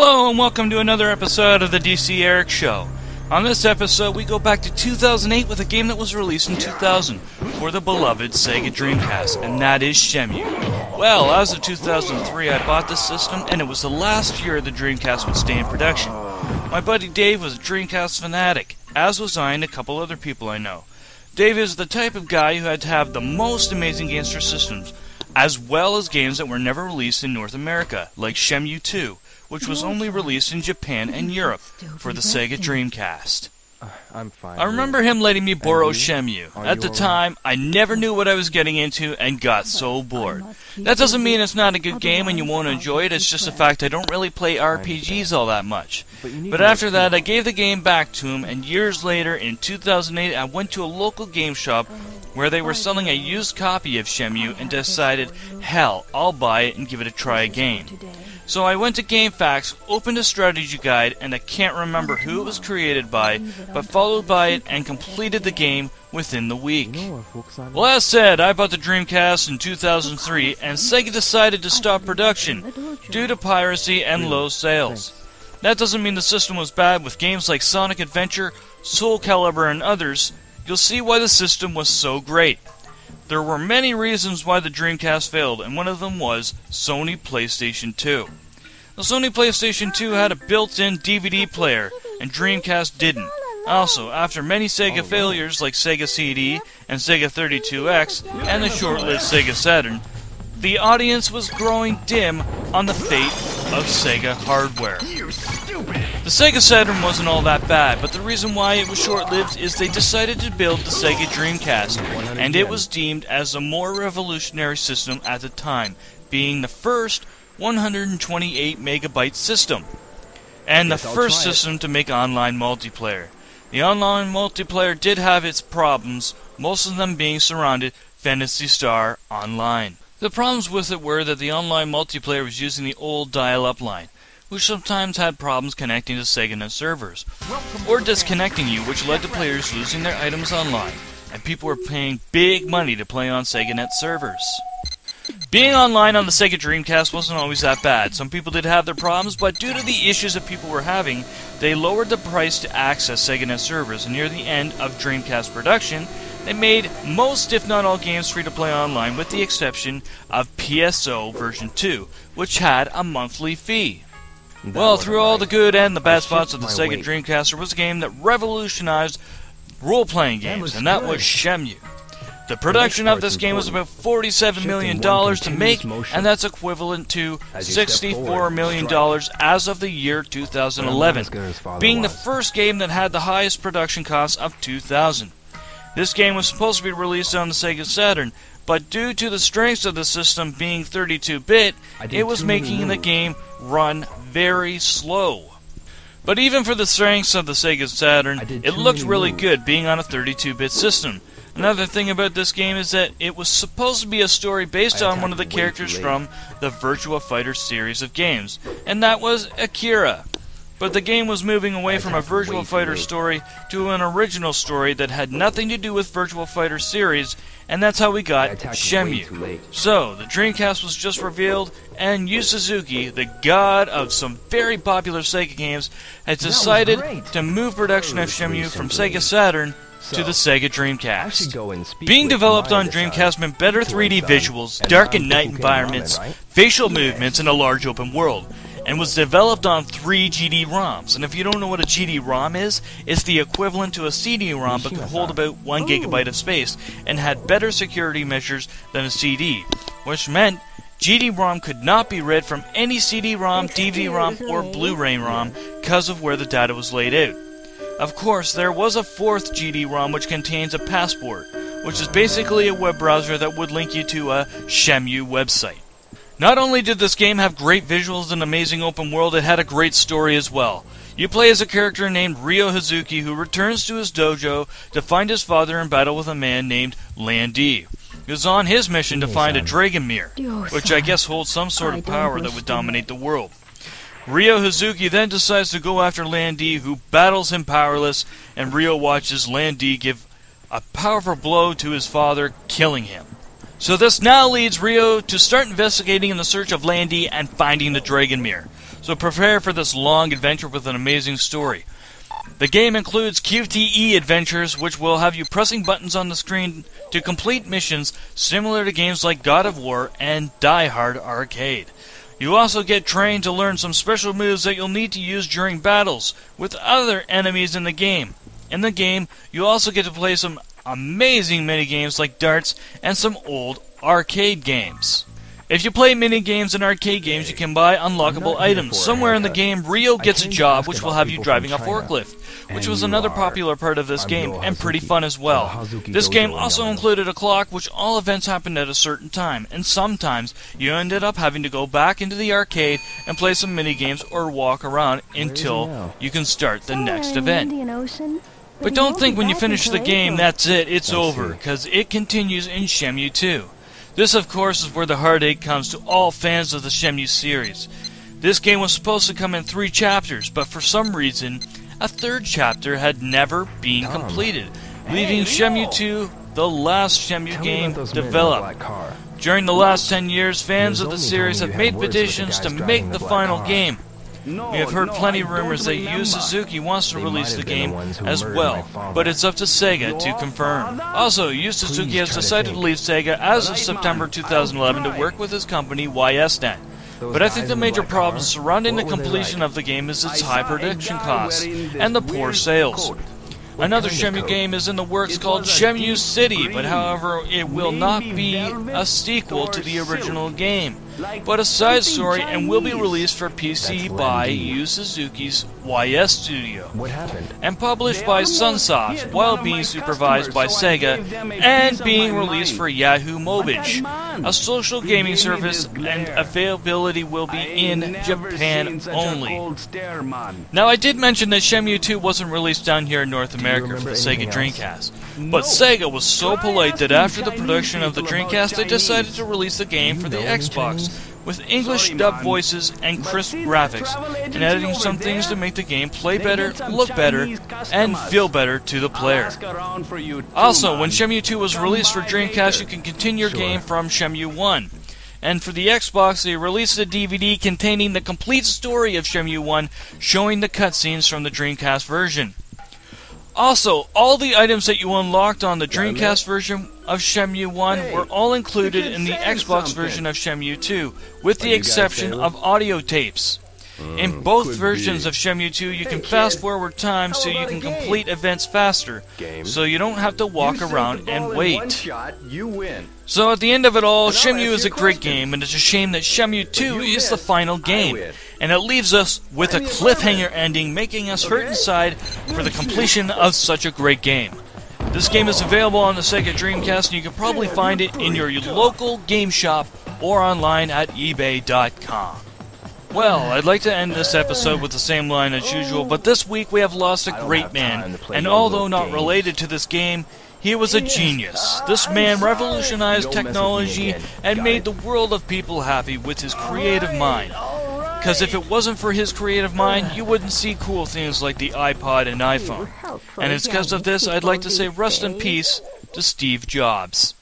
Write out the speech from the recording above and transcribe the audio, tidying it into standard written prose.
Hello and welcome to another episode of the DCeric Show. On this episode we go back to 2008 with a game that was released in 2000 for the beloved Sega Dreamcast, and that is Shenmue. Well, as of 2003 I bought this system and it was the last year the Dreamcast would stay in production. My buddy Dave was a Dreamcast fanatic, as was I and a couple other people I know. Dave is the type of guy who had to have the most amazing games for systems, as well as games that were never released in North America, like Shenmue 2, which was only released in Japan and Europe for the Sega Dreamcast. I'm fine. I remember him letting me borrow Shenmue. At the time, I never knew what I was getting into and got so bored. That doesn't mean it's not a good game and you won't enjoy it, it's just the fact I don't really play RPGs all that much. But after that, I gave the game back to him, and years later, in 2008, I went to a local game shop where they were selling a used copy of Shenmue and decided, hell, I'll buy it and give it a try again. So I went to GameFAQs, opened a strategy guide, and I can't remember who it was created by, but followed by it and completed the game within the week. Well, as said, I bought the Dreamcast in 2003, and Sega decided to stop production due to piracy and low sales. That doesn't mean the system was bad. With games like Sonic Adventure, Soul Calibur, and others, you'll see why the system was so great. There were many reasons why the Dreamcast failed, and one of them was Sony PlayStation 2. The Sony PlayStation 2 had a built-in DVD player, and Dreamcast didn't. Also, after many Sega failures like Sega CD and Sega 32X and the short-lived Sega Saturn, the audience was growing dim on the fate of Sega hardware. The Sega Saturn wasn't all that bad, but the reason why it was short-lived is they decided to build the Sega Dreamcast, and it was deemed as a more revolutionary system at the time, being the first 128 megabyte system, and the first system to make online multiplayer. The online multiplayer did have its problems, most of them being surrounded Phantasy Star Online. The problems with it were that the online multiplayer was using the old dial-up line, which sometimes had problems connecting to SegaNet servers, or disconnecting you, which led to players losing their items online, and people were paying big money to play on SegaNet servers. Being online on the Sega Dreamcast wasn't always that bad. Some people did have their problems, but due to the issues that people were having, they lowered the price to access SegaNet servers, and near the end of Dreamcast production, they made most, if not all, games free to play online, with the exception of PSO version 2, which had a monthly fee. Well, through all the good and the bad spots of the Sega Dreamcast, there was a game that revolutionized role-playing games, and that was Shenmue. The production of this game was about $47 million to make, and that's equivalent to $64 million as of the year 2011, being the first game that had the highest production costs of 2000. This game was supposed to be released on the Sega Saturn, but due to the strengths of the system being 32-bit, it was making the game run very slow. But even for the strengths of the Sega Saturn, it looked really good being on a 32-bit system. Another thing about this game is that it was supposed to be a story based on one of the characters from the Virtua Fighter series of games, and that was Akira. But the game was moving away from a Virtua Fighter story to an original story that had nothing to do with Virtua Fighter series, and that's how we got Shenmue. So, the Dreamcast was just revealed, and Yu Suzuki, the god of some very popular Sega games, had decided to move production of Shenmue from Sega Saturn to the Sega Dreamcast. Being developed on Dreamcast meant better 3D visuals, dark and night environments, facial movements, and a large open world, and was developed on 3 GD-ROMs. And if you don't know what a GD-ROM is, it's the equivalent to a CD-ROM but could hold about 1 gigabyte of space, and had better security measures than a CD, which meant GD-ROM could not be read from any CD-ROM, DVD-ROM, or Blu-ray ROM because of where the data was laid out. Of course, there was a 4th GD-ROM which contains a passport, which is basically a web browser that would link you to a Shenmue website. Not only did this game have great visuals and amazing open world, it had a great story as well. You play as a character named Ryo Hazuki who returns to his dojo to find his father in battle with a man named Lan Di. He was on his mission to find a Dragon Mirror, which I guess holds some sort of power that would dominate the world. Ryo Hazuki then decides to go after Lan Di, who battles him powerless, and Ryo watches Lan Di give a powerful blow to his father, killing him. So this now leads Ryo to start investigating in the search of Lan Di and finding the Dragon Mirror. so prepare for this long adventure with an amazing story. The game includes QTE adventures, which will have you pressing buttons on the screen to complete missions similar to games like God of War and Die Hard Arcade. You also get trained to learn some special moves that you'll need to use during battles with other enemies in the game. In the game, you also get to play some amazing minigames like darts and some old arcade games. If you play mini-games and arcade games, you can buy unlockable items. Somewhere in the game, Rio gets a job which will have you driving a forklift, which was another popular part of this game, and pretty fun as well. This game also included a clock, which all events happened at a certain time, and sometimes you ended up having to go back into the arcade and play some mini-games or walk around until you can start the next event. But don't think when you finish the game, that's it, it's over, because it continues in Shenmue 2. This, of course, is where the heartache comes to all fans of the Shenmue series. This game was supposed to come in 3 chapters, but for some reason, a 3rd chapter had never been completed, leaving Shenmue 2 the last Shenmue game developed. During the last 10 years, fans of the series have made petitions to make the final game. We have heard plenty of rumors that Yu Suzuki wants to release the game as well, but it's up to Sega to confirm. Also, Yu Suzuki has decided to leave Sega as of September 2011 to work with his company YSNet. But I think the major problem surrounding the completion of the game is its high production costs and the poor sales. Another Shenmue game is in the works called Shenmue City, but however, it will not be a sequel to the original game, but a side story, and will be released for PC by Yu Suzuki's YS Studio, and published by Sunsoft, while being supervised by Sega, and being released for Yahoo Mobile, a social gaming service, and availability will be in Japan only. Now, I did mention that Shenmue 2 wasn't released down here in North America for the Sega Dreamcast, but Sega was so polite that after the production of the Dreamcast, they decided to release the game for the Xbox with English dubbed voices and crisp graphics, and adding some things to make the game play better, look better, and feel better to the player. Also, when Shenmue 2 was released for Dreamcast, you can continue your game from Shenmue 1. And for the Xbox, they released a DVD containing the complete story of Shenmue 1, showing the cutscenes from the Dreamcast version. Also, all the items that you unlocked on the Dreamcast version of Shenmue 1 were all included in the Xbox version of Shenmue 2, with the exception of audio tapes. In both versions of Shenmue 2, you can fast forward time so you can complete events faster, so you don't have to walk around and wait. So at the end of it all, Shenmue is a great game, and it's a shame that Shenmue 2 is the final game, and it leaves us with a cliffhanger ending, making us hurt inside for the completion of such a great game. This game is available on the Sega Dreamcast, and you can probably find it in your local game shop or online at ebay.com. Well, I'd like to end this episode with the same line as usual, but this week we have lost a great man, and although not related to this game, he was a genius. This man revolutionized technology and made the world of people happy with his creative mind. Because if it wasn't for his creative mind, you wouldn't see cool things like the iPod and iPhone. And it's because of this I'd like to say rest in peace to Steve Jobs.